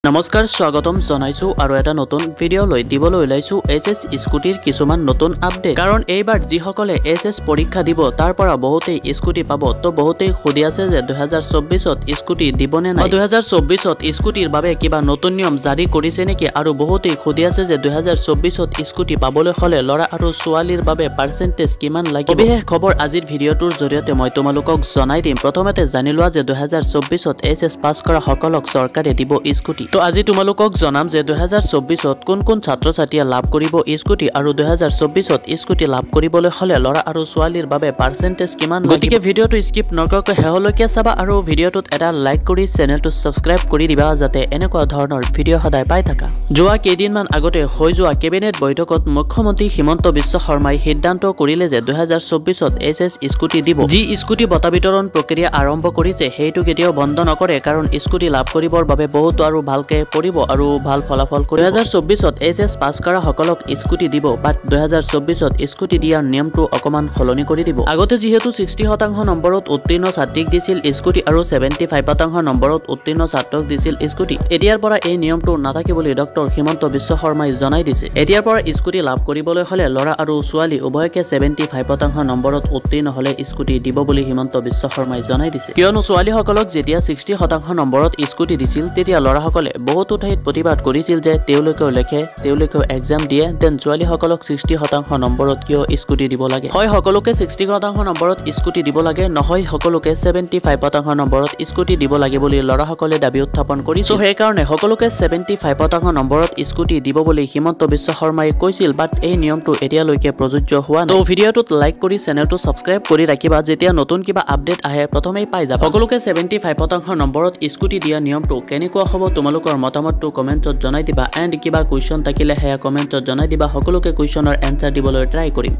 নমস্কাৰ স্বাগতম জনাইছো আৰু এটা নতুন ভিডিও লৈ দিবলৈ ওলাইছো এছএছ স্কুটিৰ কিছুমান নতুন আপডেট কাৰণ এইবাৰ যিসকলে এছএছ পৰীক্ষা দিব তাৰ পৰা বহুতেই স্কুটি পাব তো বহুতেই খুদি আছে যে 2024ত স্কুটি দিবনে নাই 2024ত স্কুটিৰ বাবে কিবা নতুন নিয়ম জাৰি কৰিছে নেকি আৰু বহুতেই খুদি আছে যে 2024ত স্কুটি পাবলৈ হলে লৰা আৰু ছোৱালীৰ বাবে পাৰ্চেন্টেজ কিমান লাগিব বিশেষ খবৰ আজিৰ ভিডিওটোৰ জৰিয়তে মই তোমালোকক জনাই দিম প্ৰথমতে জানি লোৱা যে 2024ত এছএছ পাছ কৰা সকলক চৰকাৰে দিব স্কুটি তো আজি তোমালোকক জনাম যে 2024ত কোন কোন ছাত্ৰ ছাত্ৰীয়ে লাভ কৰিব স্কুটি আৰু 2024ত স্কুটি লাভ কৰিবলৈ হলে লৰা আৰু ছোৱালীৰ বাবে পাৰ্চেন্টেজ কিমান গতিকে ভিডিওটো স্কিপ নকৰাকৈ শেহলৈকে চাবা আৰু ভিডিওটোত এটা লাইক কৰি চেনেলটো সাবস্ক্ৰাইব কৰি দিবা যাতে এনেকুৱা ধৰণৰ ভিডিও সদায় পাই থাকা যোৱা কেইদিনমান আগতে হৈ যোৱা কেবিনেট বৈঠকত মুখ্যমন্ত্ৰী হিমন্ত বিশ্ব শৰ্মাই সিদ্ধান্ত কৰিলে যে 2024ত এছএছ স্কুটি দিব যি স্কুটি বঁটা বিতৰণ প্ৰক্ৰিয়া আৰম্ভ কৰিছে সেইটো কেতিয়াও বন্ধ নকৰে কাৰণ স্কুটি লাভ কৰিবৰ বাবে বহুত আৰু ভালকে পঢ়িব আৰু ভাল ফলাফল কৰিব 2024ত এছএছ পাছ কৰা সকলক স্কুটি দিব বাট 2024ত স্কুটি দিয়াৰ নিয়মটো অকমান খলনি কৰি দিব আগতে যেহেতু 60% নম্বৰত উত্তীৰ্ণ ছাত্ৰীক দিছিল স্কুটি আৰু 75% নম্বৰত উত্তীৰ্ণ ছাত্ৰক দিছিল স্কুটি এতিয়াৰ পৰা এই নিয়মটো নাথাকিব বুলি ডক্টৰ হিমন্ত বিশ্ব শৰ্মাই জনাই দিছে এতিয়াৰ পৰা স্কুটি লাভ কৰিবলৈ হলে লৰা আৰু ছোৱালী উভয়কে 75% নম্বৰত উত্তীৰ্ণ হলে স্কুটি দিব বুলি হিমন্ত বিশ্ব শৰ্মাই জনাই দিছে কিয়নো ছোৱালীসকলক যেতিয়া 60% নম্বৰত স্কুটি দিছিল তেতিয়া লৰাসকলে বহুতো ঠাইত প্ৰতিবাদ কৰিছিল যে তেওঁলোকেও লেখে তেওঁলোকেও এক্সাম দিয়ে দেন ছোৱালীসকলক 60% নম্বৰত কিয় স্কুটি দিব লাগে হয় সকলোকে 60% নম্বৰত স্কুটি দিব লাগে নহয় সকলোকে 75% নম্বৰত স্কুটি দিব লাগে বুলি লৰাসকলে দাবী উত্থাপন কৰিছিল সেইকাৰণে সকলোকে 75% নম্বৰত স্কুটি দিব বুলি হিমন্ত বিশ্ব শৰ্মাই কৈছিল বাট এই নিয়মটো এতিয়ালৈকে প্ৰযোজ্য হোৱা নাই তো ভিডিওটোত লাইক কৰি চেনেলটো সাবস্ক্ৰাইব কৰি ৰাখিবা যেতিয়া নতুন কিবা আপডেট আহে প্ৰথমেই পাই যাবা সকলোকে 75% নম্বৰত স্কুটি দিয়া নিয়মটো কেনেকুৱা হ'ব তোমালোকৰ মতামতটো কমেন্টত জনাই দিবা এণ্ড কিবা কুৱেশ্যন থাকিলে হেয়া কমেন্টত জনাই দিবা সকলোকে কুৱেশ্যনৰ এনসাৰ দিবলৈ ট্ৰাই কৰিম